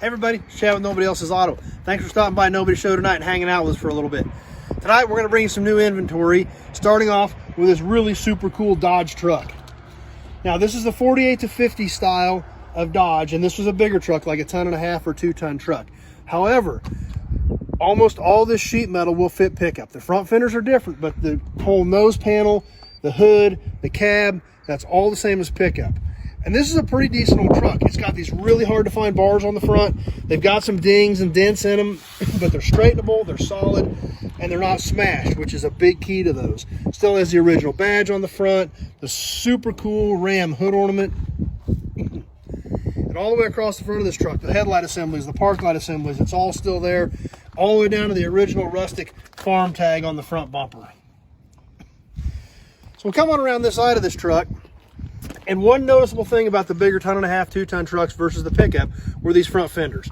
Hey everybody, Chad with Nobody Else's Auto. Thanks for stopping by Nobody Show tonight and hanging out with us for a little bit. Tonight we're going to bring you some new inventory, starting off with this really super cool Dodge truck. Now this is the 48 to 50 style of Dodge, and this was a bigger truck, like a 1.5 ton or 2 ton truck. However, almost all this sheet metal will fit pickup. The front fenders are different, but the whole nose panel, the hood, the cab, that's all the same as pickup. And this is a pretty decent old truck. It's got these really hard to find bars on the front. They've got some dings and dents in them, but they're straightable, they're solid, and they're not smashed, which is a big key to those. Still has the original badge on the front, the super cool Ram hood ornament, and all the way across the front of this truck, the headlight assemblies, the park light assemblies, it's all still there, all the way down to the original rustic farm tag on the front bumper. So we'll come on around this side of this truck. And one noticeable thing about the bigger 1.5 ton, 2 ton trucks versus the pickup were these front fenders.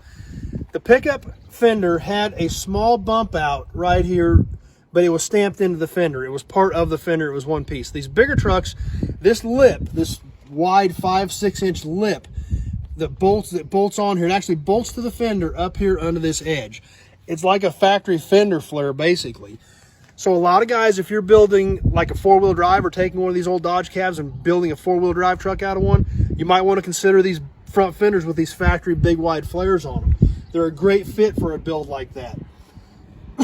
The pickup fender had a small bump out right here, but it was stamped into the fender. It was part of the fender. It was one piece. These bigger trucks, this lip, this wide 5-6 inch lip that bolts on here, it actually bolts to the fender up here under this edge. It's like a factory fender flare, basically. So a lot of guys, if you're building like a 4-wheel drive or taking one of these old Dodge cabs and building a 4-wheel drive truck out of one, you might want to consider these front fenders with these factory big wide flares on them. They're a great fit for a build like that.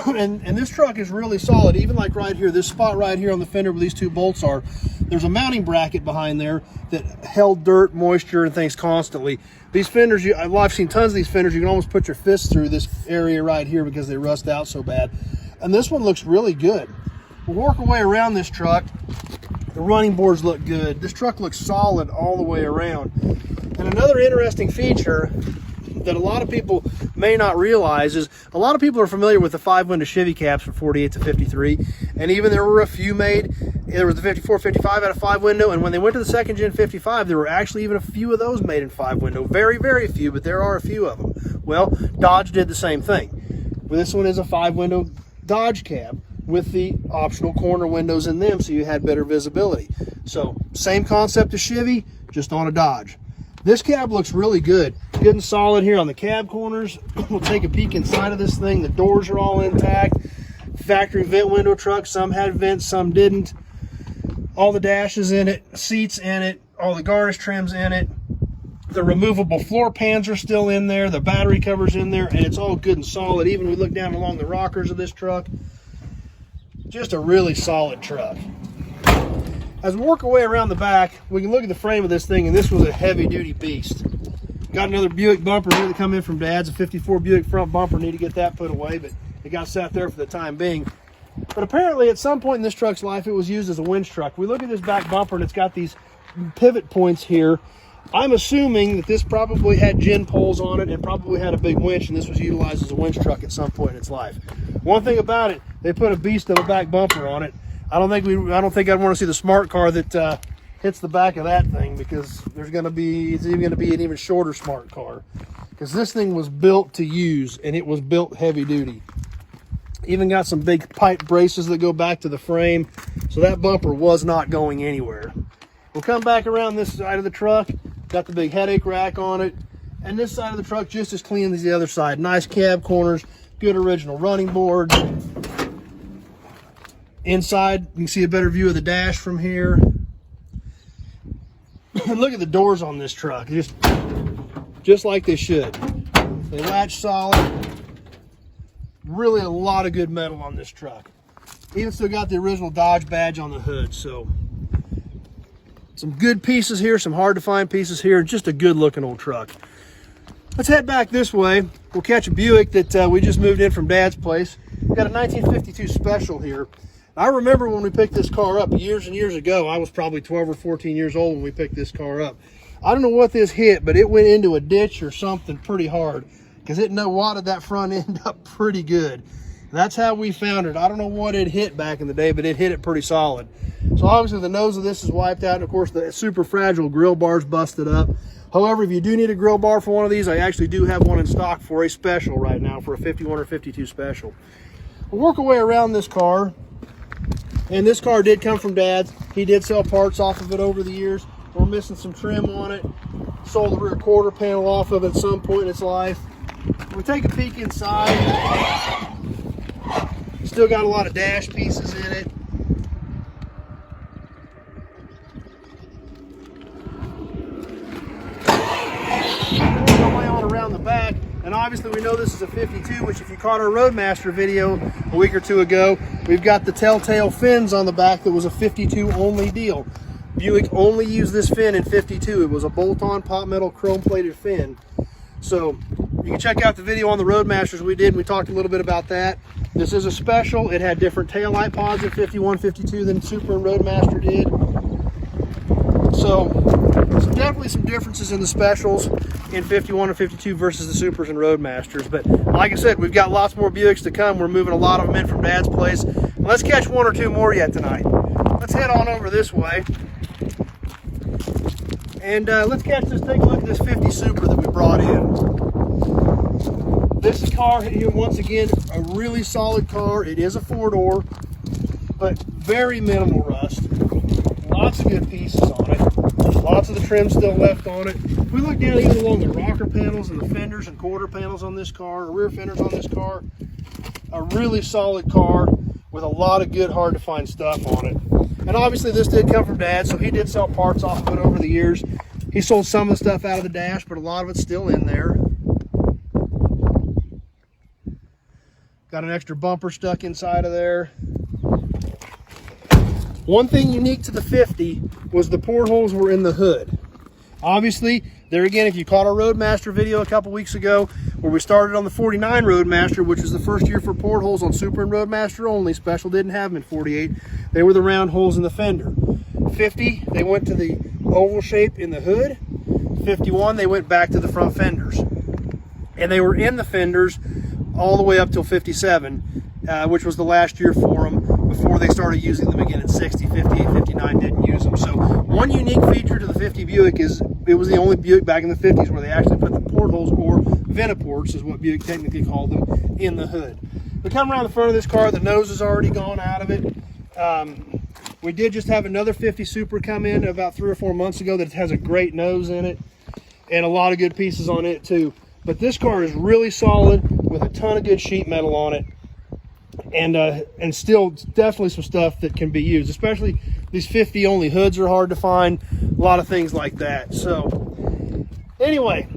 and this truck is really solid. Even like right here, this spot right here on the fender where these two bolts are, there's a mounting bracket behind there that held dirt, moisture, and things constantly. These fenders, I've seen tons of these fenders, you can almost put your fist through this area right here because they rust out so bad. And this one looks really good. We'll work our way around this truck. The running boards look good. This truck looks solid all the way around. And another interesting feature that a lot of people may not realize is a lot of people are familiar with the 5-window Chevy cabs from 48 to 53. And even there were a few made. There was the 54, 55 had a 5-window. And when they went to the second gen 55, there were actually even a few of those made in 5-window. Very, very few, but there are a few of them. Well, Dodge did the same thing. Well, this one is a 5-window Dodge cab with the optional corner windows in them, so you had better visibility. So same concept as Chevy, just on a Dodge. This cab looks really good and solid here on the cab corners. We'll take a peek inside of this thing. The doors are all intact. Factory vent window truck, some had vents, some didn't. All the dashes in it, seats in it, all the garnish trims in it. The removable floor pans are still in there, the battery cover's in there, and it's all good and solid. Even we look down along the rockers of this truck, just a really solid truck. As we work our way around the back, we can look at the frame of this thing, and this was a heavy-duty beast. Got another Buick bumper here that come in from Dad's, a 54 Buick front bumper. Need to get that put away, but it got sat there for the time being. But apparently, at some point in this truck's life, it was used as a winch truck. We look at this back bumper, and it's got these pivot points here. I'm assuming that this probably had gin poles on it and probably had a big winch, and this was utilized as a winch truck at some point in its life. One thing about it, they put a beast of a back bumper on it. I don't think I'd want to see the smart car that hits the back of that thing, because it's even going to be an even shorter smart car, because this thing was built to use, and it was built heavy duty. Even got some big pipe braces that go back to the frame, so that bumper was not going anywhere. We'll come back around this side of the truck. Got the big headache rack on it. And this side of the truck just as clean as the other side. Nice cab corners, good original running boards. Inside, you can see a better view of the dash from here. Look at the doors on this truck. Just like they should. They latch solid. Really a lot of good metal on this truck. Even still got the original Dodge badge on the hood, so some good pieces here, some hard to find pieces here, just a good looking old truck. Let's head back this way. We'll catch a Buick that we just moved in from Dad's place. We've got a 1952 Special here. I remember when we picked this car up years and years ago. I was probably 12 or 14 years old when we picked this car up. I don't know what this hit, but it went into a ditch or something pretty hard, because it wadded that front end up pretty good. That's how we found it. I don't know what it hit back in the day, but it hit it pretty solid. So obviously the nose of this is wiped out, and of course the super fragile grill bar's busted up. However, if you do need a grill bar for one of these, I actually do have one in stock for a special right now, for a 51 or 52 special. We'll work our way around this car, and this car did come from Dad's. He did sell parts off of it over the years. We're missing some trim on it. Sold the rear quarter panel off of it at some point in its life. We take a peek inside. Still got a lot of dash pieces in it. Around the back, and obviously we know this is a 52, which if you caught our Roadmaster video a week or two ago, we've got the telltale fins on the back that was a 52 only deal. Buick only used this fin in 52. It was a bolt-on pot metal chrome plated fin. So you can check out the video on the Roadmasters we did. We talked a little bit about that. This is a special. It had different tail light pods in 51, 52 than Super and Roadmaster did. So definitely some differences in the specials in 51 and 52 versus the Supers and Roadmasters. But like I said, we've got lots more Buicks to come. We're moving a lot of them in from Dad's place. And let's catch one or two more yet tonight. Let's head on over this way. And let's take a look at this 50 Super that we brought in. This car here, once again, a really solid car. It is a 4-door, but very minimal rust. Lots of good pieces on it. Lots of the trim still left on it. If we look down even along the rocker panels and the fenders and quarter panels on this car, or rear fenders on this car, a really solid car with a lot of good, hard to find stuff on it. And obviously this did come from Dad, so he did sell parts off of it over the years. He sold some of the stuff out of the dash, but a lot of it's still in there. Got an extra bumper stuck inside of there. One thing unique to the 50 was the portholes were in the hood. Obviously, there again, if you caught our Roadmaster video a couple weeks ago, where we started on the 49 Roadmaster, which was the first year for portholes on Super and Roadmaster only. Special didn't have them in 48. They were the round holes in the fender. 50, they went to the oval shape in the hood. 51, they went back to the front fenders. And they were in the fenders all the way up till 57, which was the last year for them before they started using them again in 60, 58, 59 didn't use them. So one unique feature to the 50 Buick is it was the only Buick back in the 50s where they actually put the portholes, or ventiports is what Buick technically called them, in the hood. We come around the front of this car, the nose is already gone out of it. We did just have another 50 Super come in about 3 or 4 months ago that has a great nose in it and a lot of good pieces on it too. But this car is really solid with a ton of good sheet metal on it. And still definitely some stuff that can be used, especially these 50 only hoods are hard to find, a lot of things like that. So anyway,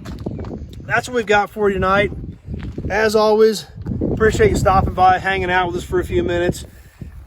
that's what we've got for you tonight. As always, appreciate you stopping by, hanging out with us for a few minutes.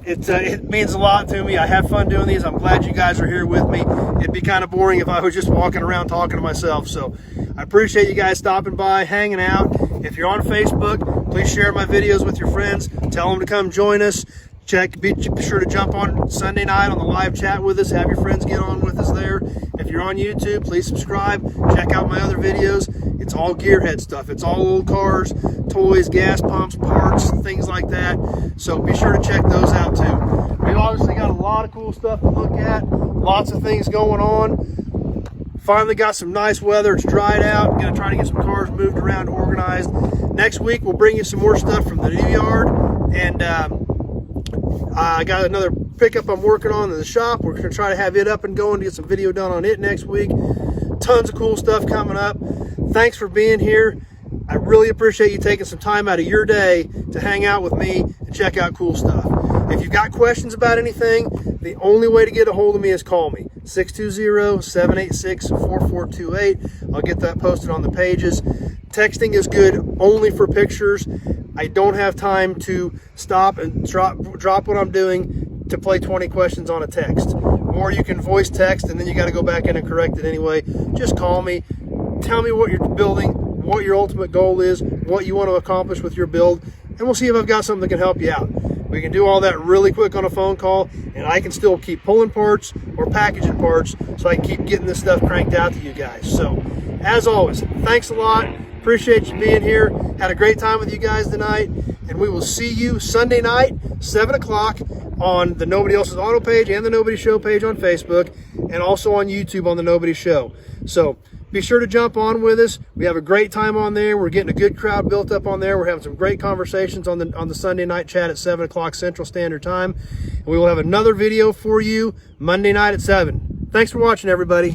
It means a lot to me. I have fun doing these. I'm glad you guys are here with me. It'd be kind of boring if I was just walking around talking to myself. So I appreciate you guys stopping by, hanging out. If you're on Facebook, please share my videos with your friends. Tell them to come join us. Be sure to jump on Sunday night on the live chat with us. Have your friends get on with us there. If you're on YouTube, please subscribe. Check out my other videos. It's all gearhead stuff. It's all old cars, toys, gas pumps, parts, things like that. So be sure to check those out too. We've obviously got a lot of cool stuff to look at. Lots of things going on. Finally got some nice weather. It's dried out. Going to try to get some cars moved around, organized. Next week we'll bring you some more stuff from the new yard. And I got another pickup I'm working on in the shop. We're going to try to have it up and going to get some video done on it next week. Tons of cool stuff coming up. Thanks for being here. I really appreciate you taking some time out of your day to hang out with me and check out cool stuff. If you've got questions about anything, the only way to get a hold of me is call me. 620-786-4428. I'll get that posted on the pages. Texting is good only for pictures. I don't have time to stop and drop what I'm doing to play 20 questions on a text. Or you can voice text and then you got to go back in and correct it anyway. Just call me. Tell me what you're building, what your ultimate goal is, what you want to accomplish with your build, and we'll see if I've got something that can help you out. We can do all that really quick on a phone call, and I can still keep pulling parts or packaging parts so I can keep getting this stuff cranked out to you guys. So, as always, thanks a lot. Appreciate you being here. Had a great time with you guys tonight, and we will see you Sunday night, 7 o'clock on the Nobody Else's Auto page and the Nobody Show page on Facebook, and also on YouTube on the Nobody Show. So, be sure to jump on with us. We have a great time on there. We're getting a good crowd built up on there. We're having some great conversations on the Sunday night chat at 7 o'clock Central Standard Time. And we will have another video for you Monday night at 7. Thanks for watching, everybody.